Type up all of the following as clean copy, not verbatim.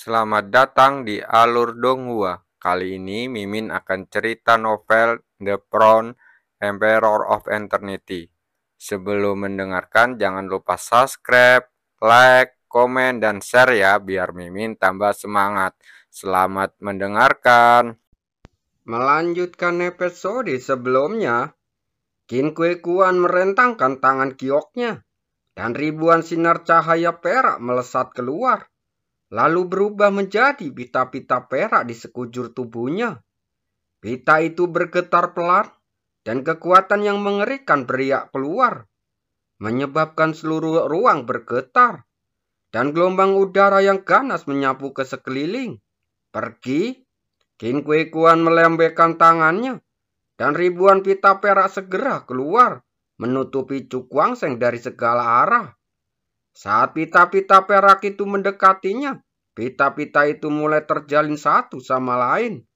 Selamat datang di Alur Donghua. Kali ini Mimin akan cerita novel The Crown, Emperor of Eternity. Sebelum mendengarkan, jangan lupa subscribe, like, komen, dan share ya, biar Mimin tambah semangat. Selamat mendengarkan. Melanjutkan episode sebelumnya, Qin Kue Kuan merentangkan tangan gioknya dan ribuan sinar cahaya perak melesat keluar, lalu berubah menjadi pita-pita perak di sekujur tubuhnya. Pita itu bergetar pelan dan kekuatan yang mengerikan beriak keluar, menyebabkan seluruh ruang bergetar dan gelombang udara yang ganas menyapu ke sekeliling. Pergi, Qin Kue Kuan melambaikan tangannya dan ribuan pita perak segera keluar, menutupi Cukwangsheng dari segala arah. Saat pita-pita perak itu mendekatinya, pita-pita itu mulai terjalin satu sama lain,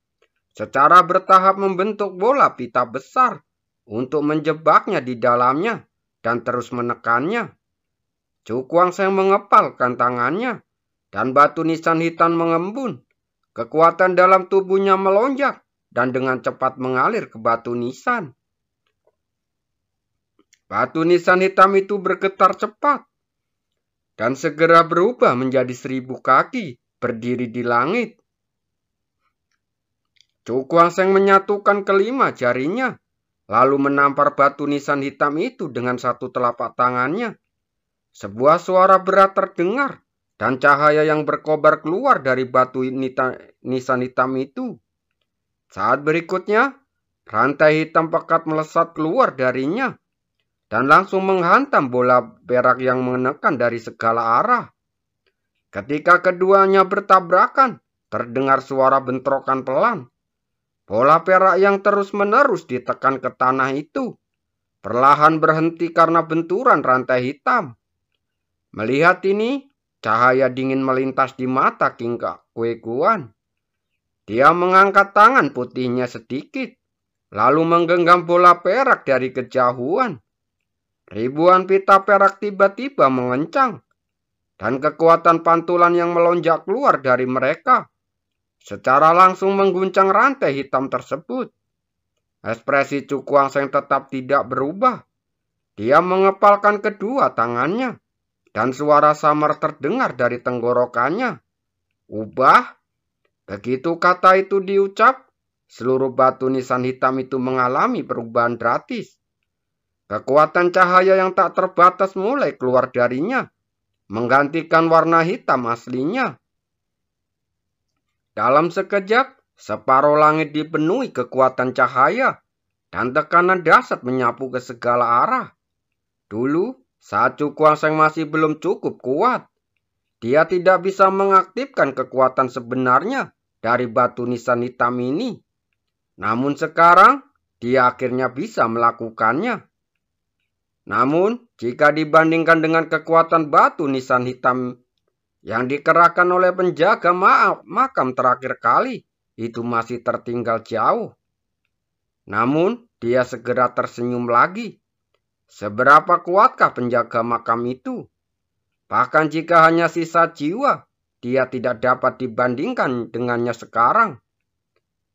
secara bertahap membentuk bola pita besar untuk menjebaknya di dalamnya dan terus menekannya. Cukwangsheng mengepalkan tangannya, dan batu nisan hitam mengembun. Kekuatan dalam tubuhnya melonjak dan dengan cepat mengalir ke batu nisan. Batu nisan hitam itu bergetar cepat dan segera berubah menjadi 1000 kaki berdiri di langit. Cukwangsheng menyatukan kelima jarinya, lalu menampar batu nisan hitam itu dengan satu telapak tangannya. Sebuah suara berat terdengar dan cahaya yang berkobar keluar dari batu nisan hitam itu. Saat berikutnya, rantai hitam pekat melesat keluar darinya dan langsung menghantam bola perak yang menekan dari segala arah. Ketika keduanya bertabrakan, terdengar suara bentrokan pelan. Bola perak yang terus-menerus ditekan ke tanah itu perlahan berhenti karena benturan rantai hitam. Melihat ini, cahaya dingin melintas di mata Qin Kue Kuan. Dia mengangkat tangan putihnya sedikit, lalu menggenggam bola perak dari kejauhan. Ribuan pita perak tiba-tiba mengencang, dan kekuatan pantulan yang melonjak keluar dari mereka secara langsung mengguncang rantai hitam tersebut. Ekspresi Cukwangsheng tetap tidak berubah. Dia mengepalkan kedua tangannya, dan suara samar terdengar dari tenggorokannya. Ubah. Begitu kata itu diucap, seluruh batu nisan hitam itu mengalami perubahan drastis. Kekuatan cahaya yang tak terbatas mulai keluar darinya, menggantikan warna hitam aslinya. Dalam sekejap, separuh langit dipenuhi kekuatan cahaya, dan tekanan dahsyat menyapu ke segala arah. Dulu, saat Cukwangsheng masih belum cukup kuat, dia tidak bisa mengaktifkan kekuatan sebenarnya dari batu nisan hitam ini. Namun sekarang, dia akhirnya bisa melakukannya. Namun, jika dibandingkan dengan kekuatan batu nisan hitam yang dikerahkan oleh penjaga makam terakhir kali, itu masih tertinggal jauh. Namun, dia segera tersenyum lagi. Seberapa kuatkah penjaga makam itu? Bahkan jika hanya sisa jiwa, dia tidak dapat dibandingkan dengannya sekarang.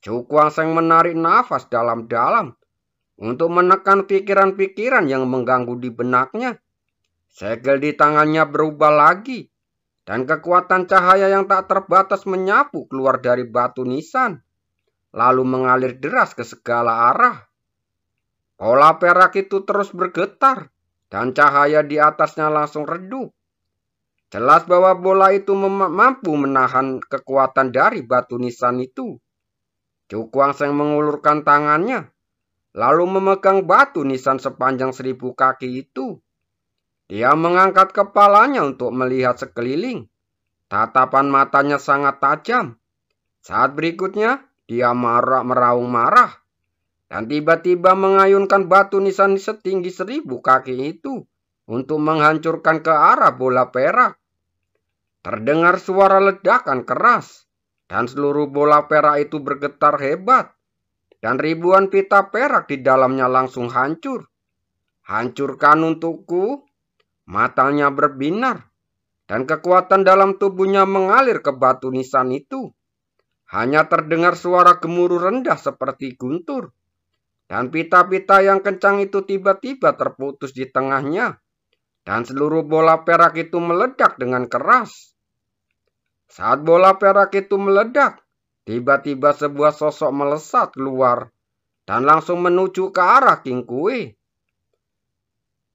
Cukwangsheng menarik nafas dalam-dalam untuk menekan pikiran-pikiran yang mengganggu di benaknya. Segel di tangannya berubah lagi, dan kekuatan cahaya yang tak terbatas menyapu keluar dari batu nisan, lalu mengalir deras ke segala arah. Bola perak itu terus bergetar, dan cahaya di atasnya langsung redup. Jelas bahwa bola itu mampu menahan kekuatan dari batu nisan itu. Cukwangsheng mengulurkan tangannya, lalu memegang batu nisan sepanjang 1000 kaki itu. Dia mengangkat kepalanya untuk melihat sekeliling. Tatapan matanya sangat tajam. Saat berikutnya, dia meraung marah, dan tiba-tiba mengayunkan batu nisan setinggi 1000 kaki itu untuk menghancurkan ke arah bola perak. Terdengar suara ledakan keras, dan seluruh bola perak itu bergetar hebat, dan ribuan pita perak di dalamnya langsung hancur. Hancurkan untukku. Matanya berbinar, dan kekuatan dalam tubuhnya mengalir ke batu nisan itu. Hanya terdengar suara gemuruh rendah seperti guntur, dan pita-pita yang kencang itu tiba-tiba terputus di tengahnya, dan seluruh bola perak itu meledak dengan keras. Saat bola perak itu meledak, tiba-tiba sebuah sosok melesat keluar dan langsung menuju ke arah King Kue.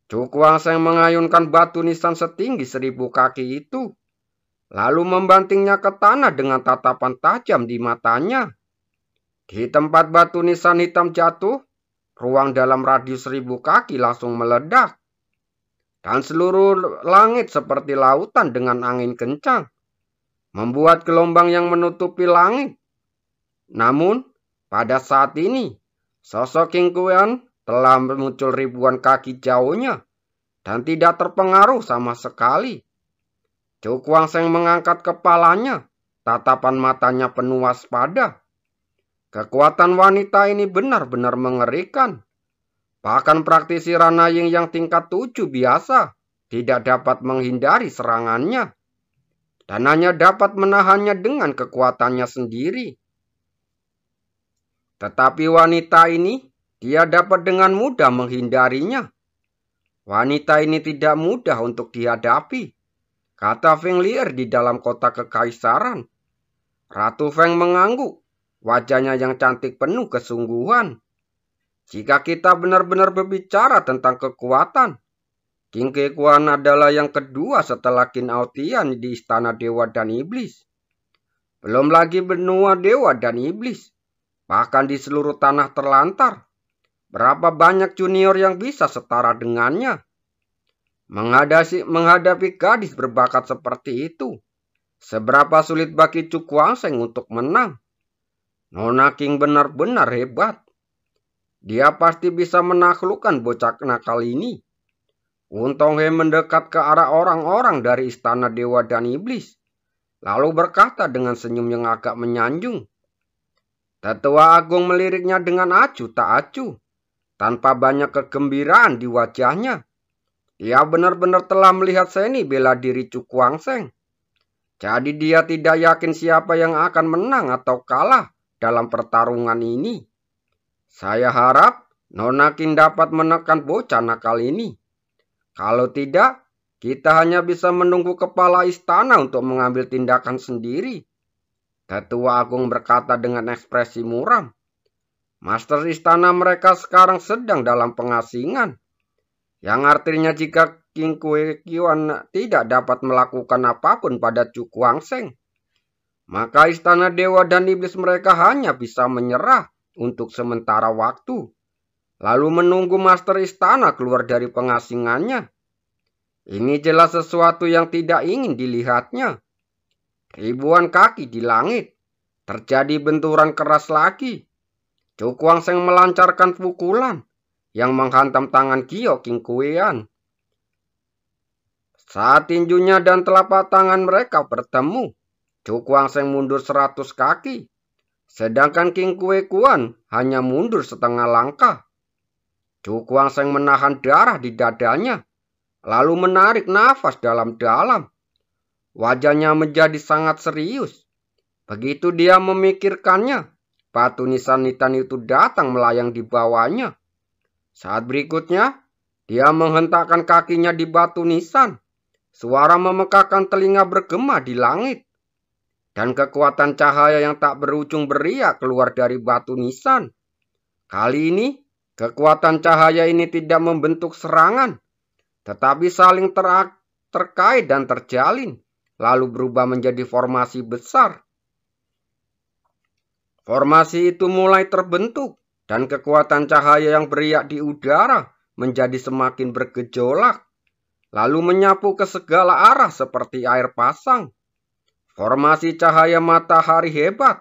Cukuangseng mengayunkan batu nisan setinggi 1000 kaki itu, lalu membantingnya ke tanah dengan tatapan tajam di matanya. Di tempat batu nisan hitam jatuh, ruang dalam radius 1000 kaki langsung meledak, dan seluruh langit seperti lautan dengan angin kencang, membuat gelombang yang menutupi langit. Namun, pada saat ini, sosok King Kuan telah muncul ribuan kaki jauhnya dan tidak terpengaruh sama sekali. Cukuangseng mengangkat kepalanya, tatapan matanya penuh waspada. Kekuatan wanita ini benar-benar mengerikan. Bahkan praktisi Ranaying yang tingkat 7 biasa tidak dapat menghindari serangannya, dan hanya dapat menahannya dengan kekuatannya sendiri. Tetapi wanita ini, dia dapat dengan mudah menghindarinya. Wanita ini tidak mudah untuk dihadapi, kata Feng Lier di dalam kota kekaisaran. Ratu Feng mengangguk, wajahnya yang cantik penuh kesungguhan. Jika kita benar-benar berbicara tentang kekuatan, King Kekuan adalah yang kedua setelah Qin Aotian di Istana Dewa dan Iblis. Belum lagi benua dewa dan iblis. Bahkan di seluruh tanah terlantar, berapa banyak junior yang bisa setara dengannya? Menghadapi gadis berbakat seperti itu, seberapa sulit bagi Cukuangseng untuk menang? Nona King benar-benar hebat. Dia pasti bisa menaklukkan bocah nakal ini. Untong He mendekat ke arah orang-orang dari Istana Dewa dan Iblis, lalu berkata dengan senyum yang agak menyanjung. Tetua Agung meliriknya dengan acuh tak acuh, tanpa banyak kegembiraan di wajahnya. Dia benar-benar telah melihat seni bela diri Cukuangseng. Jadi dia tidak yakin siapa yang akan menang atau kalah dalam pertarungan ini. Saya harap Nona King dapat menekan bocah nakal ini. Kalau tidak, kita hanya bisa menunggu kepala istana untuk mengambil tindakan sendiri. Tetua Agung berkata dengan ekspresi muram. Master istana mereka sekarang sedang dalam pengasingan. Yang artinya jika King Kekuan tidak dapat melakukan apapun pada Cukuangseng, maka istana dewa dan iblis mereka hanya bisa menyerah untuk sementara waktu, lalu menunggu master istana keluar dari pengasingannya. Ini jelas sesuatu yang tidak ingin dilihatnya. Ribuan kaki di langit, terjadi benturan keras lagi. Cukuangseng melancarkan pukulan yang menghantam tangan Kyo King Kuean. Saat tinjunya dan telapak tangan mereka bertemu, Cukuangseng mundur 100 kaki, sedangkan King Kekuan hanya mundur setengah langkah. Cukuangseng menahan darah di dadanya, lalu menarik nafas dalam-dalam. Wajahnya menjadi sangat serius. Begitu dia memikirkannya, batu nisan hitam itu datang melayang di bawahnya. Saat berikutnya, dia menghentakkan kakinya di batu nisan. Suara memekakkan telinga bergema di langit. Dan kekuatan cahaya yang tak berujung beriak keluar dari batu nisan. Kali ini, kekuatan cahaya ini tidak membentuk serangan, tetapi saling terkait dan terjalin, lalu berubah menjadi formasi besar. Formasi itu mulai terbentuk, dan kekuatan cahaya yang beriak di udara menjadi semakin bergejolak, lalu menyapu ke segala arah seperti air pasang. Formasi cahaya matahari hebat.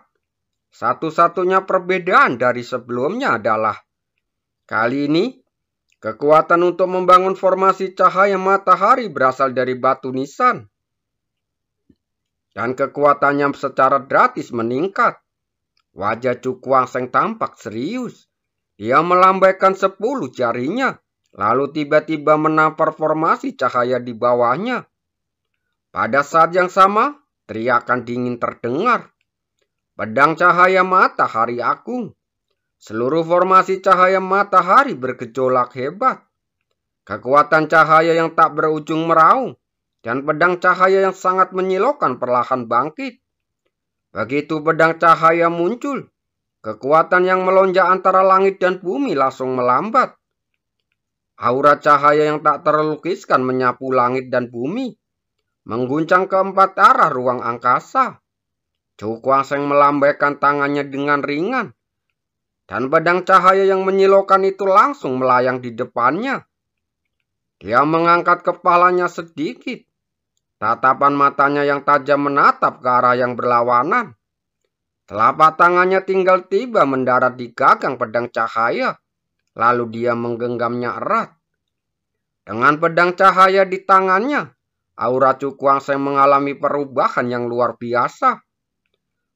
Satu-satunya perbedaan dari sebelumnya adalah, kali ini, kekuatan untuk membangun formasi cahaya matahari berasal dari batu nisan. Dan kekuatannya secara drastis meningkat. Wajah Cukuangseng tampak serius. Dia melambaikan 10 jarinya, lalu tiba-tiba menampar formasi cahaya di bawahnya. Pada saat yang sama, teriakan dingin terdengar. Pedang cahaya matahari agung. Seluruh formasi cahaya matahari bergejolak hebat. Kekuatan cahaya yang tak berujung meraung, dan pedang cahaya yang sangat menyilaukan perlahan bangkit. Begitu pedang cahaya muncul, kekuatan yang melonjak antara langit dan bumi langsung melambat. Aura cahaya yang tak terlukiskan menyapu langit dan bumi, mengguncang keempat arah ruang angkasa. Chu Kuang-Seng melambaikan tangannya dengan ringan, dan pedang cahaya yang menyilaukan itu langsung melayang di depannya. Dia mengangkat kepalanya sedikit. Tatapan matanya yang tajam menatap ke arah yang berlawanan. Telapak tangannya tinggal tiba mendarat di gagang pedang cahaya. Lalu dia menggenggamnya erat. Dengan pedang cahaya di tangannya, aura Chu Kuang-Seng mengalami perubahan yang luar biasa.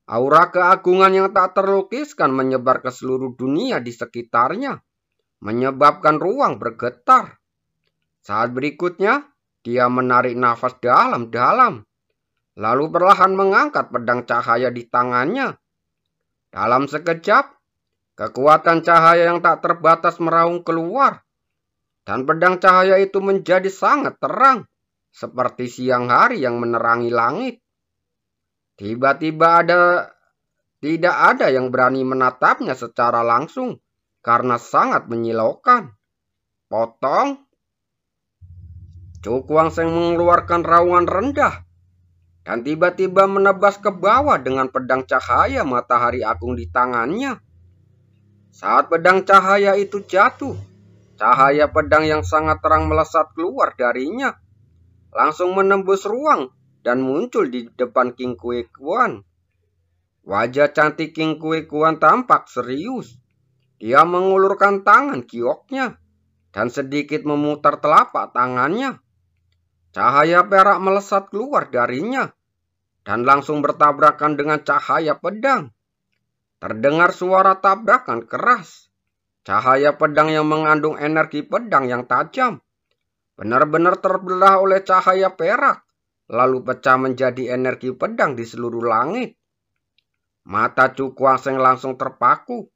Aura keagungan yang tak terlukiskan menyebar ke seluruh dunia di sekitarnya, menyebabkan ruang bergetar. Saat berikutnya, dia menarik nafas dalam-dalam, lalu perlahan mengangkat pedang cahaya di tangannya. Dalam sekejap, kekuatan cahaya yang tak terbatas meraung keluar, dan pedang cahaya itu menjadi sangat terang, seperti siang hari yang menerangi langit. Tiba-tiba tidak ada yang berani menatapnya secara langsung karena sangat menyilaukan. Potong. Chu Kuang-Seng mengeluarkan raungan rendah dan tiba-tiba menebas ke bawah dengan pedang cahaya matahari agung di tangannya. Saat pedang cahaya itu jatuh, cahaya pedang yang sangat terang melesat keluar darinya, langsung menembus ruang dan muncul di depan King Kue Kuan. Wajah cantik King Kue Kuan tampak serius. Dia mengulurkan tangan gioknya dan sedikit memutar telapak tangannya. Cahaya perak melesat keluar darinya dan langsung bertabrakan dengan cahaya pedang. Terdengar suara tabrakan keras. Cahaya pedang yang mengandung energi pedang yang tajam benar-benar terbelah oleh cahaya perak, lalu pecah menjadi energi pedang di seluruh langit. Mata Chu Kuang-Seng langsung terpaku,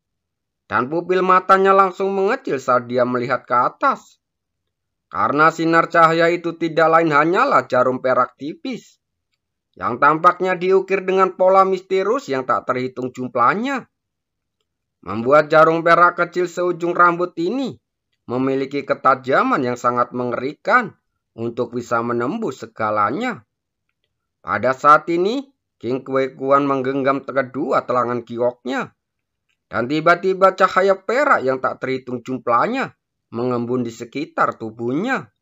dan pupil matanya langsung mengecil saat dia melihat ke atas. Karena sinar cahaya itu tidak lain hanyalah jarum perak tipis, yang tampaknya diukir dengan pola misterius yang tak terhitung jumlahnya. Membuat jarum perak kecil seujung rambut ini memiliki ketajaman yang sangat mengerikan untuk bisa menembus segalanya. Pada saat ini, King Kue Kuan menggenggam kedua telangan gioknya, dan tiba-tiba cahaya perak yang tak terhitung jumlahnya mengembun di sekitar tubuhnya,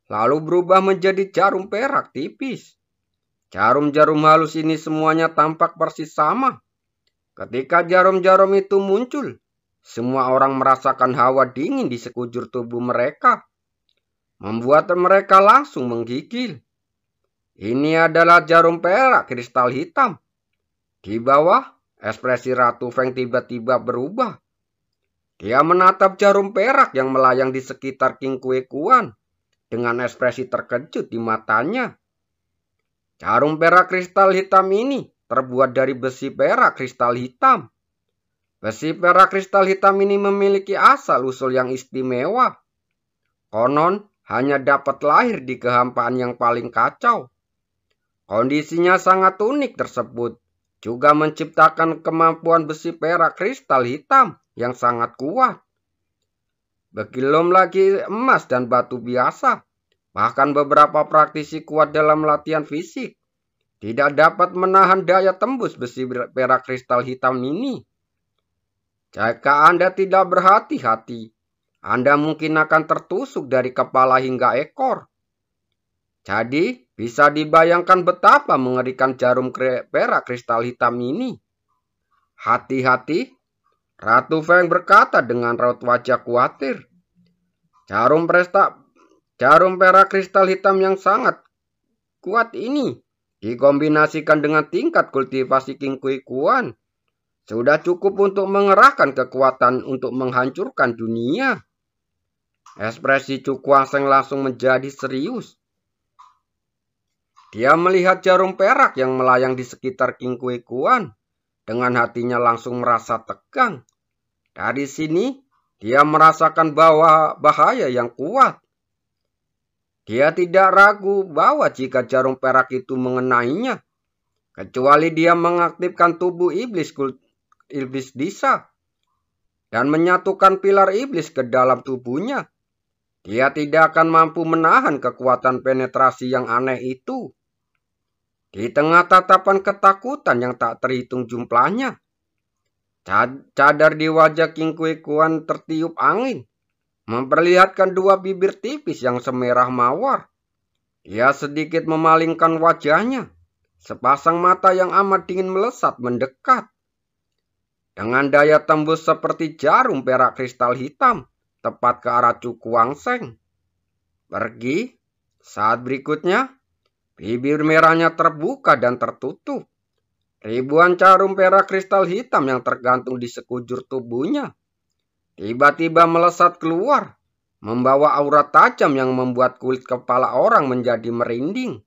lalu berubah menjadi jarum perak tipis. Jarum-jarum halus ini semuanya tampak persis sama. Ketika jarum-jarum itu muncul, semua orang merasakan hawa dingin di sekujur tubuh mereka, membuat mereka langsung menggigil. Ini adalah jarum perak kristal hitam. Di bawah, ekspresi Ratu Feng tiba-tiba berubah. Dia menatap jarum perak yang melayang di sekitar King Kue Kuan dengan ekspresi terkejut di matanya. Jarum perak kristal hitam ini terbuat dari besi perak kristal hitam. Besi perak kristal hitam ini memiliki asal-usul yang istimewa. Konon hanya dapat lahir di kehampaan yang paling kacau. Kondisinya sangat unik tersebut juga menciptakan kemampuan besi perak kristal hitam yang sangat kuat. Belum lagi emas dan batu biasa. Bahkan beberapa praktisi kuat dalam latihan fisik tidak dapat menahan daya tembus besi perak kristal hitam ini. Jika Anda tidak berhati-hati, Anda mungkin akan tertusuk dari kepala hingga ekor. Jadi, bisa dibayangkan betapa mengerikan jarum perak kristal hitam ini. Hati-hati, Ratu Feng berkata dengan raut wajah khawatir. Jarum perak kristal hitam yang sangat kuat ini dikombinasikan dengan tingkat kultivasi King Kue Kuan sudah cukup untuk mengerahkan kekuatan untuk menghancurkan dunia. Ekspresi Chu Kuang-Seng langsung menjadi serius. Dia melihat jarum perak yang melayang di sekitar King Kue Kuan. Dengan hatinya langsung merasa tegang. Dari sini, dia merasakan bahaya yang kuat. Dia tidak ragu bahwa jika jarum perak itu mengenainya, kecuali dia mengaktifkan tubuh iblis Disa dan menyatukan pilar iblis ke dalam tubuhnya, dia tidak akan mampu menahan kekuatan penetrasi yang aneh itu. Di tengah tatapan ketakutan yang tak terhitung jumlahnya, cadar di wajah King Kue Kuan tertiup angin, memperlihatkan dua bibir tipis yang semerah mawar. Dia sedikit memalingkan wajahnya, sepasang mata yang amat dingin melesat mendekat. Dengan daya tembus seperti jarum perak kristal hitam, tepat ke arah Cu Kuangseng. Pergi. Saat berikutnya, bibir merahnya terbuka dan tertutup. Ribuan jarum perak kristal hitam yang tergantung di sekujur tubuhnya tiba-tiba melesat keluar, membawa aura tajam yang membuat kulit kepala orang menjadi merinding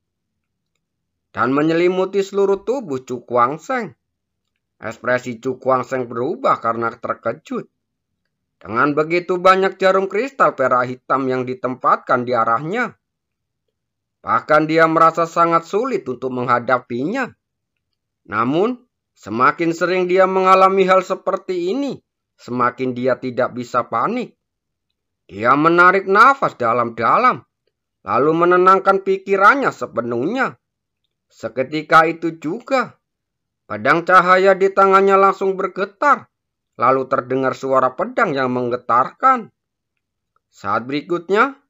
dan menyelimuti seluruh tubuh Cu Kuangseng. Ekspresi Cu Kuangseng berubah karena terkejut. Dengan begitu banyak jarum kristal perak hitam yang ditempatkan di arahnya, bahkan dia merasa sangat sulit untuk menghadapinya. Namun, semakin sering dia mengalami hal seperti ini, semakin dia tidak bisa panik. Dia menarik nafas dalam-dalam, lalu menenangkan pikirannya sepenuhnya. Seketika itu juga, pedang cahaya di tangannya langsung bergetar, lalu terdengar suara pedang yang menggetarkan. Saat berikutnya,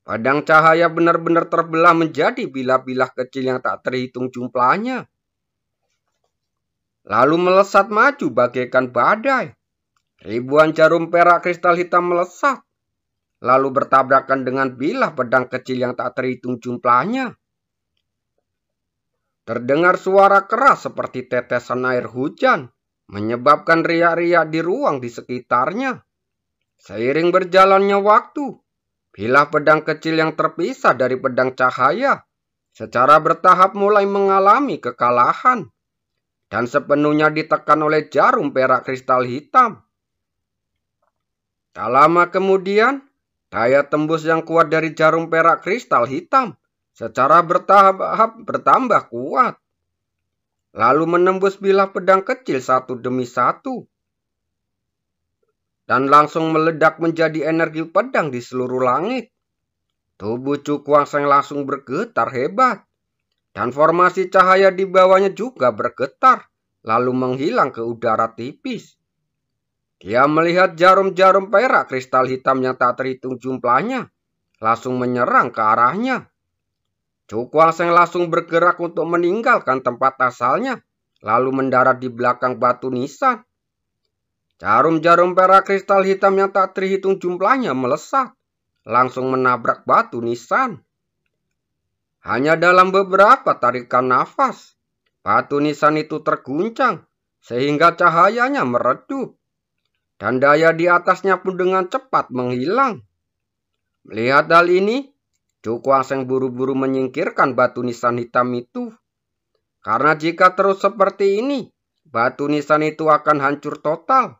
pedang cahaya benar-benar terbelah menjadi bilah-bilah kecil yang tak terhitung jumlahnya, lalu melesat maju bagaikan badai. Ribuan jarum perak kristal hitam melesat, lalu bertabrakan dengan bilah pedang kecil yang tak terhitung jumlahnya. Terdengar suara keras seperti tetesan air hujan, menyebabkan riak-riak di ruang di sekitarnya. Seiring berjalannya waktu, bilah pedang kecil yang terpisah dari pedang cahaya secara bertahap mulai mengalami kekalahan dan sepenuhnya ditekan oleh jarum perak kristal hitam. Tak lama kemudian, daya tembus yang kuat dari jarum perak kristal hitam secara bertahap bertambah kuat, lalu menembus bilah pedang kecil satu demi satu, dan langsung meledak menjadi energi pedang di seluruh langit. Tubuh Cu Kuangseng langsung bergetar hebat, dan formasi cahaya di bawahnya juga bergetar, lalu menghilang ke udara tipis. Dia melihat jarum-jarum perak kristal hitam yang tak terhitung jumlahnya, langsung menyerang ke arahnya. Cu Kuangseng langsung bergerak untuk meninggalkan tempat asalnya, lalu mendarat di belakang batu nisan. Jarum-jarum perak kristal hitam yang tak terhitung jumlahnya melesat, langsung menabrak batu nisan. Hanya dalam beberapa tarikan nafas, batu nisan itu terguncang, sehingga cahayanya meredup, dan daya di atasnya pun dengan cepat menghilang. Melihat hal ini, Cu Kuangseng buru-buru menyingkirkan batu nisan hitam itu. Karena jika terus seperti ini, batu nisan itu akan hancur total.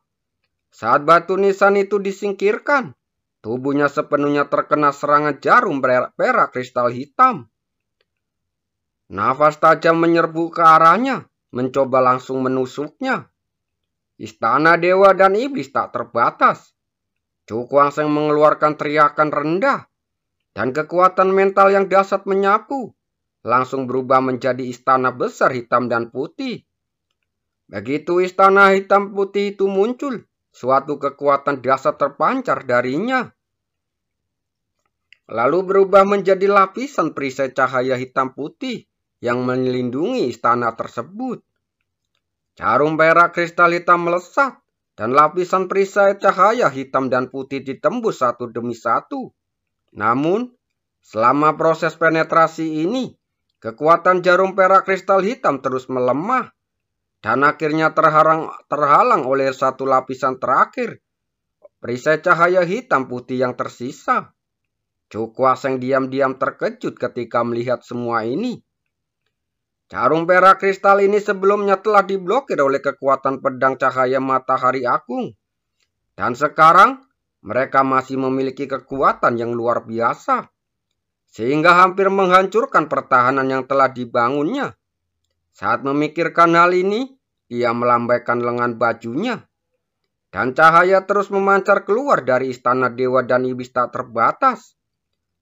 Saat batu nisan itu disingkirkan, tubuhnya sepenuhnya terkena serangan jarum perak kristal hitam. Nafas tajam menyerbu ke arahnya, mencoba langsung menusuknya. Istana dewa dan iblis tak terbatas. Cu Kuangseng mengeluarkan teriakan rendah, dan kekuatan mental yang dahsyat menyapu, langsung berubah menjadi istana besar hitam dan putih. Begitu istana hitam putih itu muncul, suatu kekuatan dahsyat terpancar darinya, lalu berubah menjadi lapisan perisai cahaya hitam putih yang melindungi istana tersebut. Jarum perak kristal hitam melesat, dan lapisan perisai cahaya hitam dan putih ditembus satu demi satu. Namun, selama proses penetrasi ini, kekuatan jarum perak kristal hitam terus melemah, dan akhirnya terhalang oleh satu lapisan terakhir, perisai cahaya hitam putih yang tersisa. Cu Kuangseng diam-diam terkejut ketika melihat semua ini. Jarum perak kristal ini sebelumnya telah diblokir oleh kekuatan pedang cahaya matahari agung. Dan sekarang mereka masih memiliki kekuatan yang luar biasa, sehingga hampir menghancurkan pertahanan yang telah dibangunnya. Saat memikirkan hal ini, ia melambaikan lengan bajunya, dan cahaya terus memancar keluar dari istana dewa dan iblis tak terbatas,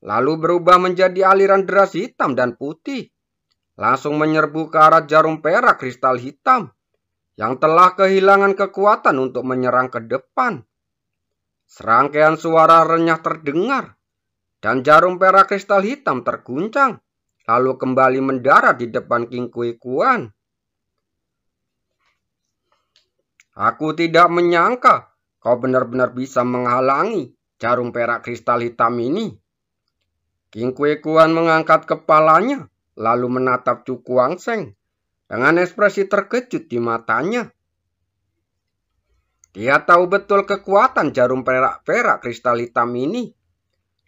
lalu berubah menjadi aliran deras hitam dan putih, langsung menyerbu ke arah jarum perak kristal hitam yang telah kehilangan kekuatan untuk menyerang ke depan. Serangkaian suara renyah terdengar, dan jarum perak kristal hitam terguncang, lalu kembali mendarat di depan King Kui Kuan. Aku tidak menyangka kau benar-benar bisa menghalangi jarum perak kristal hitam ini. King Kui Kuan mengangkat kepalanya, lalu menatap Chu Kuang-seng dengan ekspresi terkejut di matanya. Dia tahu betul kekuatan jarum perak kristal hitam ini.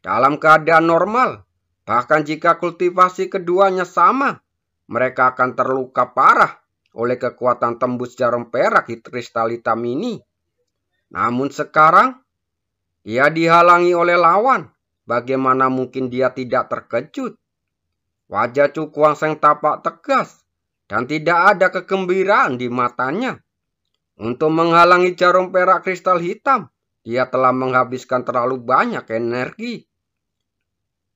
Dalam keadaan normal, bahkan jika kultivasi keduanya sama, mereka akan terluka parah oleh kekuatan tembus jarum perak kristal hitam ini. Namun sekarang, ia dihalangi oleh lawan. Bagaimana mungkin dia tidak terkejut? Wajah Chu Kuang-seng tampak tegas, dan tidak ada kegembiraan di matanya. Untuk menghalangi jarum perak kristal hitam, dia telah menghabiskan terlalu banyak energi.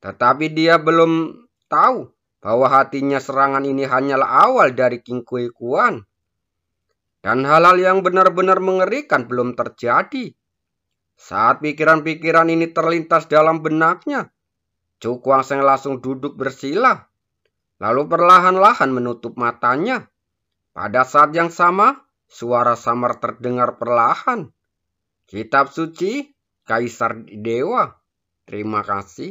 Tetapi dia belum tahu bahwa hatinya serangan ini hanyalah awal dari King Kui Kuan. Dan hal-hal yang benar-benar mengerikan belum terjadi. Saat pikiran-pikiran ini terlintas dalam benaknya, Chu Kuang-seng langsung duduk bersila, lalu perlahan-lahan menutup matanya. Pada saat yang sama, suara samar terdengar perlahan. Kitab suci Kaisar Dewa. Terima kasih.